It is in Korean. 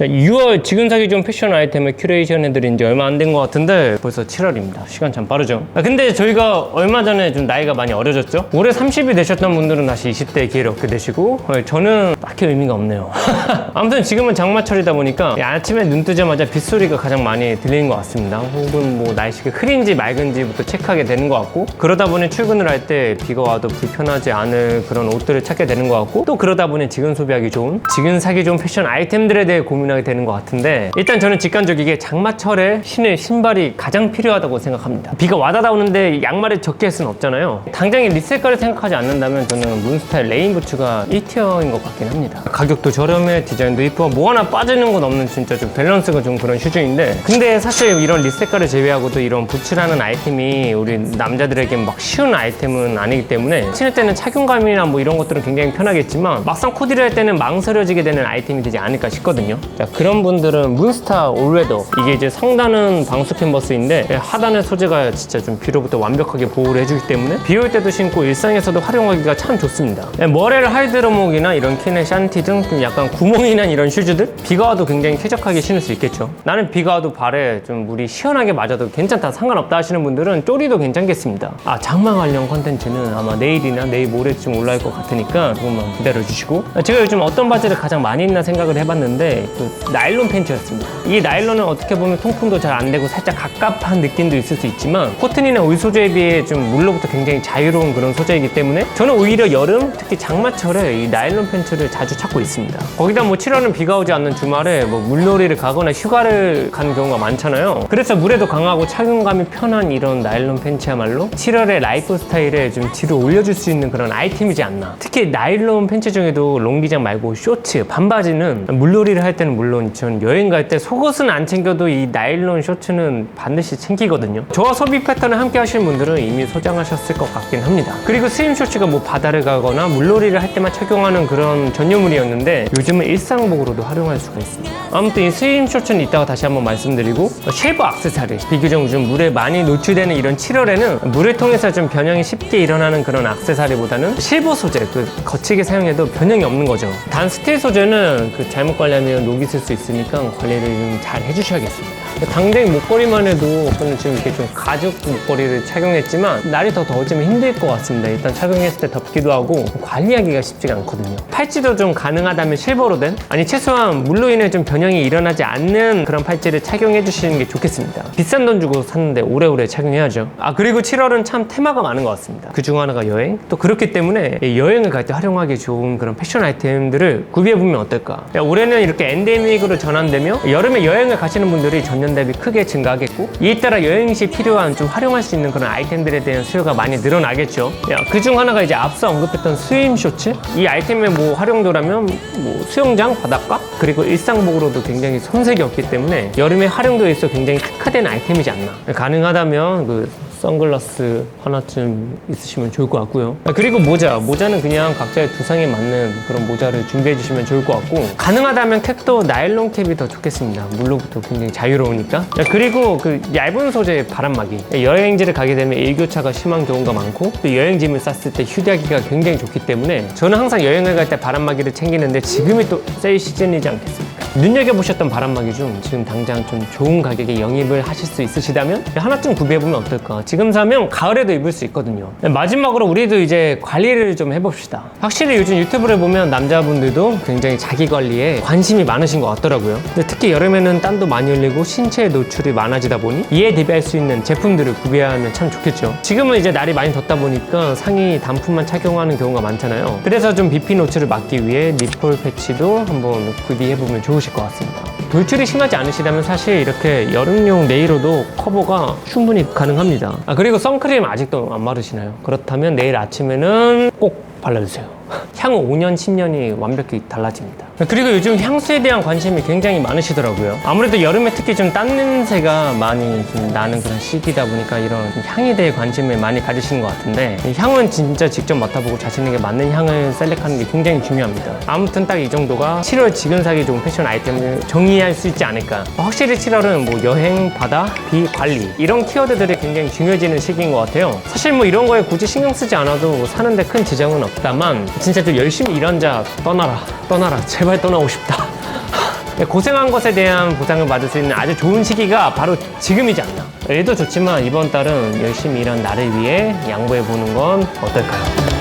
자, 6월 지금 사기 좋은 패션 아이템을 큐레이션 해드린 지 얼마 안 된 것 같은데 벌써 7월입니다. 시간 참 빠르죠. 근데 저희가 얼마 전에 좀 나이가 많이 어려졌죠? 올해 30이 되셨던 분들은 다시 20대의 기회를 얻게 되시고 저는 딱히 의미가 없네요. 아무튼 지금은 장마철이다 보니까 아침에 눈 뜨자마자 빗소리가 가장 많이 들리는 것 같습니다. 혹은 뭐 날씨가 흐린지 맑은지부터 체크하게 되는 것 같고, 그러다 보니 출근을 할 때 비가 와도 불편하지 않을 그런 옷들을 찾게 되는 것 같고, 또 그러다 보니 지금 소비하기 좋은, 지금 사기 좋은 패션 아이템들에 대해 고민하게 되는 것 같은데, 일단 저는 직관적이게 장마철에 신을 신발이 가장 필요하다고 생각합니다. 비가 와다다 오는데 양말을 적게 할 수는 없잖아요. 당장에 리셀가를 생각하지 않는다면 저는 문스타일 레인부츠가 1티어인 것 같긴 합니다. 가격도 저렴해, 디자인도 이쁘고 뭐 하나 빠지는 건 없는 진짜 좀 밸런스가 좀 그런 슈즈인데, 근데 사실 이런 리셀가를 제외하고도 이런 부츠라는 아이템이 우리 남자들에게 막 쉬운 아이템은 아니기 때문에 신을 때는 착용감이나 뭐 이런 것들은 굉장히 편하겠지만 막상 코디를 할 때는 망설여지게 되는 아이템이 되지 않을까 싶거든요. 자, 그런 분들은 문스타 올웨더, 이게 이제 상단은 방수 캔버스인데 하단의 소재가 진짜 좀 비로부터 완벽하게 보호를 해주기 때문에 비 올 때도 신고 일상에서도 활용하기가 참 좋습니다. 모렐 하이드로목이나 이런 캔의 샨티 등 좀 약간 구멍이 난 이런 슈즈들, 비가 와도 굉장히 쾌적하게 신을 수 있겠죠. 나는 비가 와도 발에 좀 물이 시원하게 맞아도 괜찮다, 상관없다 하시는 분들은 쪼리도 괜찮겠습니다. 장마 관련 컨텐츠는 아마 내일이나 내일 모레쯤 올라올 것 같으니까 조금만 기다려주시고, 제가 요즘 어떤 바지를 가장 많이 입나 생각을 해봤는데 그 나일론 팬츠였습니다. 이 나일론은 어떻게 보면 통풍도 잘 안 되고 살짝 갑갑한 느낌도 있을 수 있지만 코튼이나 울 소재에 비해 좀 물로부터 굉장히 자유로운 그런 소재이기 때문에 저는 오히려 여름, 특히 장마철에 이 나일론 팬츠를 자주 찾고 있습니다. 거기다 뭐 7월은 비가 오지 않는 주말에 뭐 물놀이를 가거나 휴가를 가는 경우가 많잖아요. 그래서 물에도 강하고 착용감이 편한 이런 나일론 팬츠야말로 7월의 라이프 스타일에 좀 질을 올려줄 수 있는 그런 아이템이지 않나. 특히 나일론 팬츠 중에도 롱기장 말고 쇼츠, 반바지는 물놀이를 할 때는 물론 전 여행 갈 때 속옷은 안 챙겨도 이 나일론 쇼츠는 반드시 챙기거든요. 저와 소비 패턴을 함께 하시는 분들은 이미 소장하셨을 것 같긴 합니다. 그리고 스임 쇼츠가 뭐 바다를 가거나 물놀이를 할 때만 착용하는 그런 전유물이었는데 요즘은 일상복으로도 활용할 수가 있습니다. 아무튼 이 스임 쇼츠는 이따가 다시 한번 말씀드리고, 쉐이버 액세서리, 비교적 요즘 물에 많이 노출되는 이런 7월에는 물을 통해서 좀 변형이 쉽게 일어나는 그런 액세서리보다는 실버 소재, 그 거치게 사용해도 변형이 없는 거죠. 단 스틸 소재는 그 잘못 관리하면 녹이 쓸 수 있으니까 관리를 좀 잘 해주셔야겠습니다. 당장에 목걸이만 해도 저는 지금 이렇게 좀 가죽 목걸이를 착용했지만 날이 더 더워지면 힘들 것 같습니다. 일단 착용했을 때 덥기도 하고 관리하기가 쉽지가 않거든요. 팔찌도 좀 가능하다면 실버로 된, 아니 최소한 물로 인해 좀 변형이 일어나지 않는 그런 팔찌를 착용해 주시는 게 좋겠습니다. 비싼 돈 주고 샀는데 오래오래 착용해야죠. 그리고 7월은 참 테마가 많은 것 같습니다. 그중 하나가 여행. 또 그렇기 때문에 여행을 갈 때 활용하기 좋은 그런 패션 아이템들을 구비해보면 어떨까. 올해는 이렇게 엔데믹으로 전환되며 여름에 여행을 가시는 분들이 전년 대비 크게 증가하겠고, 이에 따라 여행 시 필요한 좀 활용할 수 있는 그런 아이템들에 대한 수요가 많이 늘어나겠죠. 그중 하나가 이제 앞서 언급했던 스임 쇼츠. 이 아이템의 뭐 활용도라면 뭐 수영장, 바닷가, 그리고 일상복으로도 굉장히 손색이 없기 때문에 여름에 활용도에 있어 굉장히 특화된 아이템이지 않나. 가능하다면 그 선글라스 하나쯤 있으시면 좋을 것 같고요. 그리고 모자는 그냥 각자의 두상에 맞는 그런 모자를 준비해 주시면 좋을 것 같고, 가능하다면 캡도 나일론 캡이 더 좋겠습니다. 물로부터 굉장히 자유로우니까. 그리고 그 얇은 소재의 바람막이, 여행지를 가게 되면 일교차가 심한 경우가 많고 또 여행짐을 쌌을 때 휴대하기가 굉장히 좋기 때문에 저는 항상 여행을 갈 때 바람막이를 챙기는데 지금이 또 세일 시즌이지 않겠습니까? 눈여겨보셨던 바람막이 중 지금 당장 좀 좋은 가격에 영입을 하실 수 있으시다면 하나쯤 구비해보면 어떨까. 지금 사면 가을에도 입을 수 있거든요. 마지막으로 우리도 이제 관리를 좀 해봅시다. 확실히 요즘 유튜브를 보면 남자분들도 굉장히 자기 관리에 관심이 많으신 것 같더라고요. 근데 특히 여름에는 땀도 많이 흘리고 신체 노출이 많아지다 보니 이에 대비할 수 있는 제품들을 구비하면 참 좋겠죠. 지금은 이제 날이 많이 덥다 보니까 상의 단품만 착용하는 경우가 많잖아요. 그래서 좀 BP 노출을 막기 위해 니폴 패치도 한번 구비해보면 좋으실 것 같습니다. 돌출이 심하지 않으시다면 사실 이렇게 여름용 네일로도 커버가 충분히 가능합니다. 그리고 선크림 아직도 안 바르시나요? 그렇다면 내일 아침에는 꼭 발라주세요. 향후 5년, 10년이 완벽히 달라집니다. 그리고 요즘 향수에 대한 관심이 굉장히 많으시더라고요. 아무래도 여름에 특히 좀 땀 냄새가 많이 좀 나는 그런 시기다 보니까 이런 향에 대해 관심을 많이 가지시는 것 같은데, 향은 진짜 직접 맡아보고 자신에게 맞는 향을 셀렉하는 게 굉장히 중요합니다. 아무튼 딱 이 정도가 7월 지금 사기 좋은 패션 아이템을 정의할 수 있지 않을까. 확실히 7월은 뭐 여행, 바다, 비, 관리 이런 키워드들이 굉장히 중요해지는 시기인 것 같아요. 사실 뭐 이런 거에 굳이 신경 쓰지 않아도 사는데 큰 지장은 없다만 진짜 좀 열심히 일한 자 떠나라 제발 떠나고 싶다. 고생한 것에 대한 보상을 받을 수 있는 아주 좋은 시기가 바로 지금이지 않나. 일도 좋지만 이번 달은 열심히 일한 나를 위해 양보해보는 건 어떨까요?